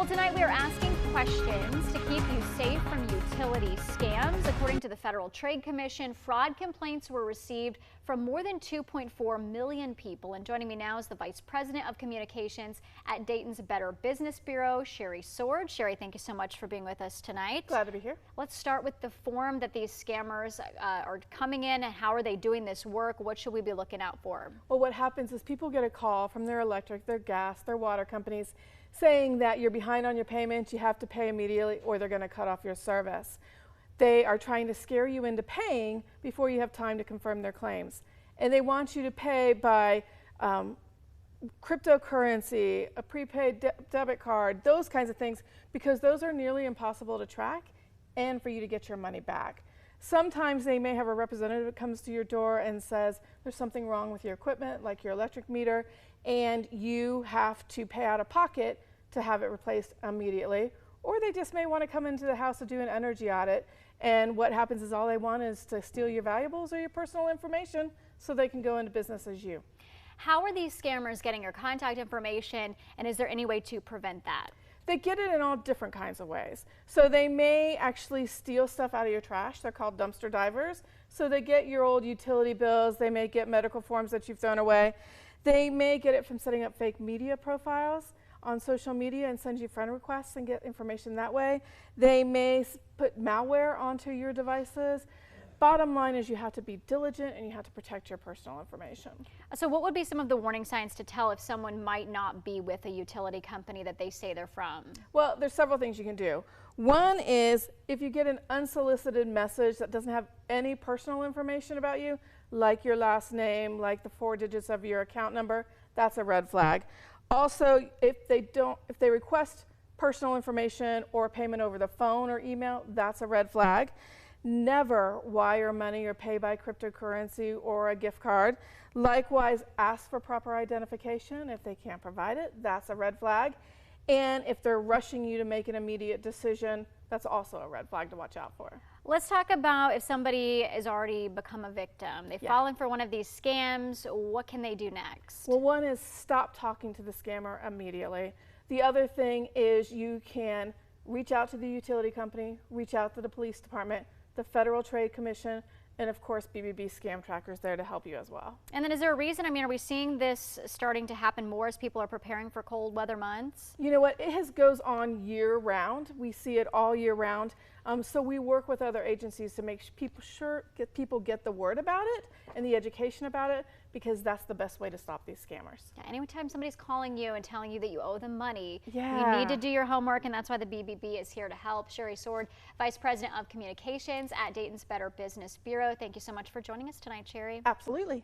Well, tonight we are asking questions to keep you safe from utility scams. According to the Federal Trade Commission, fraud complaints were received from more than 2.4 million people. And joining me now is the Vice President of Communications at Dayton's Better Business Bureau, Sherry Sword. Sherry, thank you so much for being with us tonight. Glad to be here. Let's start with the form that these scammers are coming in, and how are they doing this work? What should we be looking out for? Well, what happens is people get a call from their electric, their gas, their water companies saying that you're behind on your payments, you have to pay immediately or they're going to cut off your service. They are trying to scare you into paying before you have time to confirm their claims. And they want you to pay by cryptocurrency, a prepaid debit card, those kinds of things, because those are nearly impossible to track and for you to get your money back. Sometimes they may have a representative that comes to your door and says there's something wrong with your equipment, like your electric meter, and you have to pay out of pocket to have it replaced immediately. Or they just may want to come into the house to do an energy audit, and what happens is all they want is to steal your valuables or your personal information so they can go into business as you. How are these scammers getting your contact information, and is there any way to prevent that? They get it in all different kinds of ways. So they may actually steal stuff out of your trash. They're called dumpster divers. So they get your old utility bills. They may get medical forms that you've thrown away. They may get it from setting up fake media profiles on social media and send you friend requests and get information that way. They may put malware onto your devices. Bottom line is you have to be diligent and you have to protect your personal information. So what would be some of the warning signs to tell if someone might not be with a utility company that they say they're from? Well, there's several things you can do. One is if you get an unsolicited message that doesn't have any personal information about you, like your last name, like the 4 digits of your account number, that's a red flag. Also, if they request personal information or payment over the phone or email, that's a red flag. Never wire money or pay by cryptocurrency or a gift card. Likewise, ask for proper identification. If they can't provide it, that's a red flag. And if they're rushing you to make an immediate decision, that's also a red flag to watch out for. Let's talk about if somebody has already become a victim. They've fallen for one of these scams. What can they do next? Well, one is stop talking to the scammer immediately. The other thing is you can reach out to the utility company, reach out to the police department, the Federal Trade Commission, and of course BBB Scam Tracker is there to help you as well. And then is there a reason? I mean, are we seeing this starting to happen more as people are preparing for cold weather months? You know what, it goes on year round. We see it all year round. So we work with other agencies to make people get the word about it and the education about it, because that's the best way to stop these scammers. Yeah, anytime somebody's calling you and telling you that you owe them money, you Yeah. need to do your homework, and that's why the BBB is here to help. Sherry Sword, Vice President of Communications at Dayton's Better Business Bureau. Thank you so much for joining us tonight, Sherry. Absolutely.